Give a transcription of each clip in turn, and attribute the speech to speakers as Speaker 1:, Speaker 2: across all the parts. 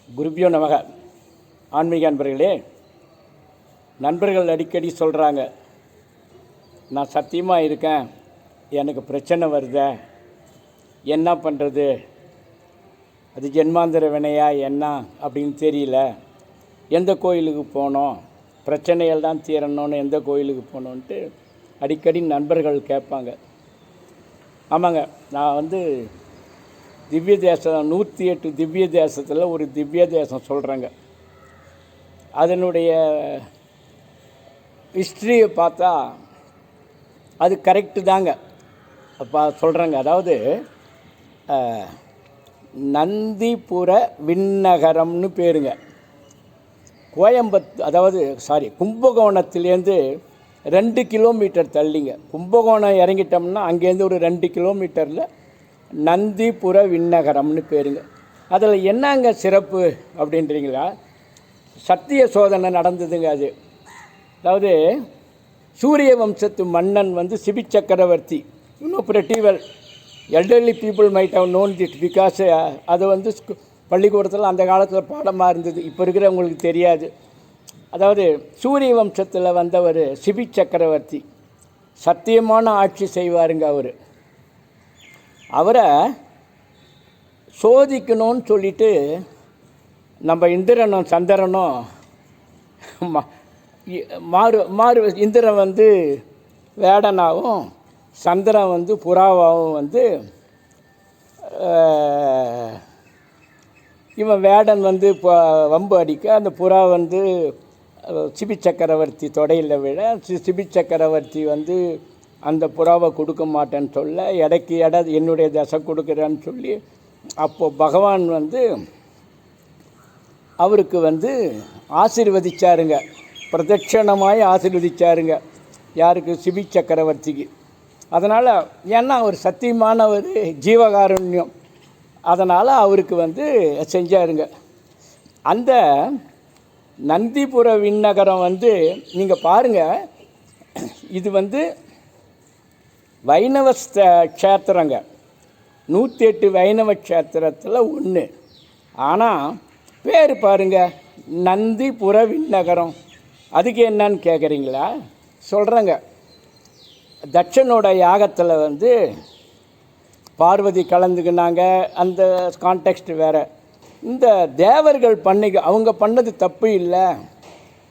Speaker 1: குருபியோ நமக. ஆன்மீக நண்பர்கள் அடிக்கடி சொல்கிறாங்க, நான் சத்தியமாக இருக்கேன், எனக்கு பிரச்சனை வருத, என்ன பண்ணுறது, அது ஜென்மாந்திர வினையா என்ன அப்படின்னு தெரியல, எந்த கோயிலுக்கு போனோம், பிரச்சனைகள் தான் தீரணும்னு எந்த கோயிலுக்கு போகணுன்ட்டு அடிக்கடி நண்பர்கள் கேட்பாங்க. ஆமாங்க, நான் திவ்ய தேசம் 108 திவ்ய தேசத்தில் ஒரு திவ்ய தேசம் சொல்கிறேங்க. அதனுடைய ஹிஸ்ட்ரியை பார்த்தா அது கரெக்டு தாங்க. அப்போ சொல்கிறேங்க. அதாவது நந்திபுர விண்ணகரம்னு பேருங்க. கும்பகோணத்துலேருந்து 2 கிலோமீட்டர் தள்ளிங்க. கும்பகோணம் இறங்கிட்டோம்னா அங்கேருந்து ஒரு 2 கிலோமீட்டரில் நந்திபுர விண்ணகரம்னு பேருங்க. அதில் என்னங்க சிறப்பு அப்படின்றீங்களா? சத்திய சோதனை நடந்ததுங்க. அது அதாவது சூரிய வம்சத்து மன்னன் சிபி சக்கரவர்த்தி. pretty well elderly people might have known it because அது பள்ளிக்கூடத்தில் அந்த காலத்தில் பாடமாக இருந்தது. இப்போ இருக்கிறவங்களுக்கு தெரியாது. அதாவது சூரிய வம்சத்தில் வந்தவர் சிபி சக்கரவர்த்தி. சத்தியமான ஆட்சி செய்வாருங்க. அவரை சோதிக்கணும்னு சொல்லிட்டு நம்ம இந்திரனும் சந்திரனும் இந்திரன் வேடனாகவும் சந்திரன் புறாவாகவும் இவன் வேடன் வம்பு அடிக்க அந்த புறா சிபி சக்கரவர்த்தி தொடையில் விழ சிபி சக்கரவர்த்தி அந்த புறாவை கொடுக்க மாட்டேன்னு சொல்ல, எடைக்கு எடை என்னுடைய தசை கொடுக்குறேன்னு சொல்லி, அப்போது பகவான் அவருக்கு ஆசீர்வதிச்சாருங்க. பிரதட்சணமாய் ஆசீர்வதிச்சாருங்க. யாருக்கு? சிபி சக்கரவர்த்திக்கு. அதனால் ஏன்னா அவர் சத்தியமான ஒரு ஜீவகாருண்யம், அதனால் அவருக்கு செஞ்சாருங்க. அந்த நந்திபுர விண்ணகரம் நீங்கள் பாருங்கள், இது வைணவ க்ஷேத்திரங்க. 108 வைணவ க்ஷேத்திரத்தில் ஒன்று. ஆனால் பேர் பாருங்கள், நந்திபுர விண்ணகரம். அதுக்கு என்னன்னு கேட்குறீங்களா? சொல்கிறேங்க. தட்சனோட யாகத்தில் பார்வதி கலந்துக்கினாங்க. அந்த கான்டெக்ஸ்ட் வேறு. இந்த தேவர்கள் அவங்க பண்ணது தப்பு இல்லை.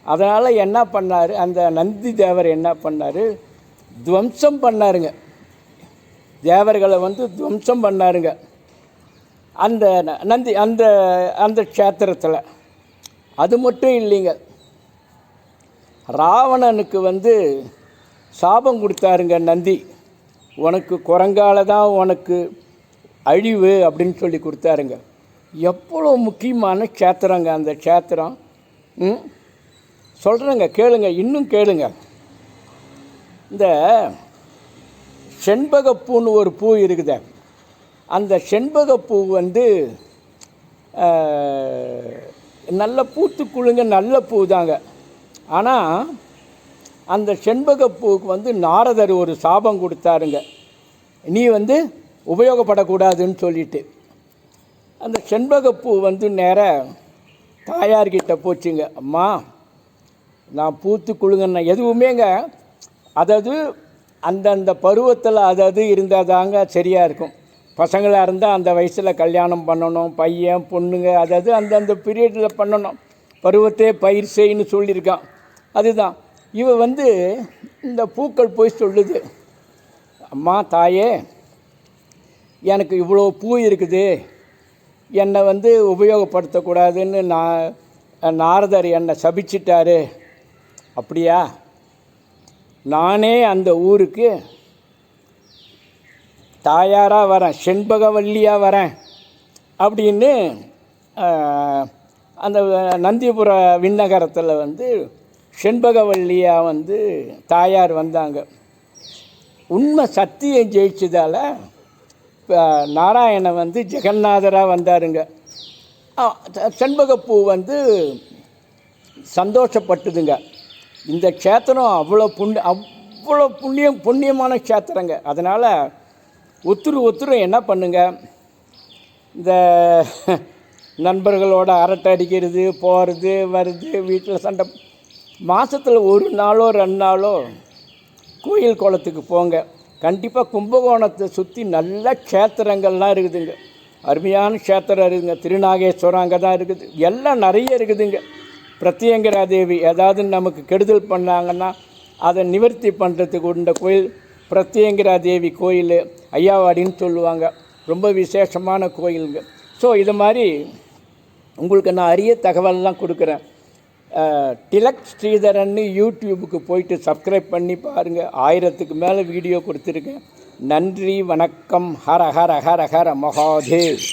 Speaker 1: அதனால் என்ன பண்ணார், அந்த நந்தி தேவர் என்ன பண்ணார், துவம்சம் பண்ணாருங்க. தேவர்களை துவம்சம் பண்ணாருங்க அந்த நந்தி அந்த அந்த க்ஷேத்திரத்தில். அது மட்டும் இல்லைங்க, ராவணனுக்கு சாபம் கொடுத்தாருங்க நந்தி. உனக்கு குரங்கால தான் உனக்கு அழிவு அப்படின்னு சொல்லி கொடுத்தாருங்க. எவ்வளோ முக்கியமான க்ஷேத்திரங்க அந்த க்ஷேத்திரம். சொல்கிறேங்க, கேளுங்க, இன்னும் கேளுங்க. இந்த செண்பகப்பூன்னு ஒரு பூ இருக்குது. அந்த செண்பகப்பூ நல்ல பூத்துக்குழுங்க, நல்ல பூ தாங்க. ஆனால் அந்த செண்பகப்பூவுக்கு நாரதர் ஒரு சாபம் கொடுத்தாருங்க. நீ உபயோகப்படக்கூடாதுன்னு சொல்லிட்டு. அந்த செண்பகப்பூ நேராக தாயார்கிட்ட போச்சுங்க. அம்மா, நான் பூத்துக்குழுங்கண்ணா எதுவுமேங்க, அதாவது அந்தந்த பருவத்தில் அதாவது இருந்தால் தாங்க சரியாக இருக்கும். பசங்களாக இருந்தால் அந்த வயசில் கல்யாணம் பண்ணணும், பையன் பொண்ணுங்க அதாவது அந்தந்த பீரியடில் பண்ணணும். பருவத்தே பயிர் செய்ன்னு சொல்லியிருக்கான். அதுதான் இவ இந்த பூக்கள் போய் சொல்லுது, அம்மா தாயே, எனக்கு இவ்வளோ பூ இருக்குது, என்னை உபயோகப்படுத்தக்கூடாதுன்னு நாரதர் என்னை சபிச்சிட்டாரு. அப்படியா? நானே அந்த ஊருக்கு தாயாராக வரேன், செண்பகவல்லியாக வரேன் அப்படின்னு அந்த நந்திபுர விண்ணகரத்தில் செண்பகவல்லியாக தாயார் வந்தாங்க. உண்மை சத்தியம் ஜெயிச்சதால் நாராயணன் ஜெகநாதராக வந்தாருங்க. செண்பகப்பூ சந்தோஷப்பட்டுதுங்க. இந்த க்ஷேத்திரம் அவ்வளோ புண்ணியமான க்ஷேத்திரங்க. அதனால் ஒத்துரு என்ன பண்ணுங்க, இந்த நண்பர்களோட அரட்டை அடிக்கிறது, போகிறது வருது, வீட்டில் சண்டை. மாதத்தில் ஒரு நாளோ 2 நாளோ கோயில் குளத்துக்கு போங்க. கண்டிப்பாக கும்பகோணத்தை சுற்றி நல்ல க்ஷேத்திரங்கள்லாம் இருக்குதுங்க. அருமையான க்ஷேத்திரம் இருக்குதுங்க. திருநாகேஸ்வரம் அங்கே தான் இருக்குது. எல்லாம் நிறைய இருக்குதுங்க. பிரத்யங்கரா தேவி ஏதாவது நமக்கு கெடுதல் பண்ணாங்கன்னா அதை நிவர்த்தி பண்ணுறதுக்கு உண்ட கோயில் பிரத்யங்கரா தேவி கோயில், ஐயாவாடின்னு சொல்லுவாங்க. ரொம்ப விசேஷமான கோயிலுங்க. ஸோ இது மாதிரி உங்களுக்கு நான் அரிய தகவல்லாம் கொடுக்குறேன். டிலக் ஸ்ரீதரன்னு யூடியூபுக்கு போயிட்டு சப்ஸ்கிரைப் பண்ணி பாருங்கள். 1000க்கு மேலே வீடியோ கொடுத்துருக்கேன். நன்றி, வணக்கம். ஹர ஹர ஹர ஹர மகாதேவ்.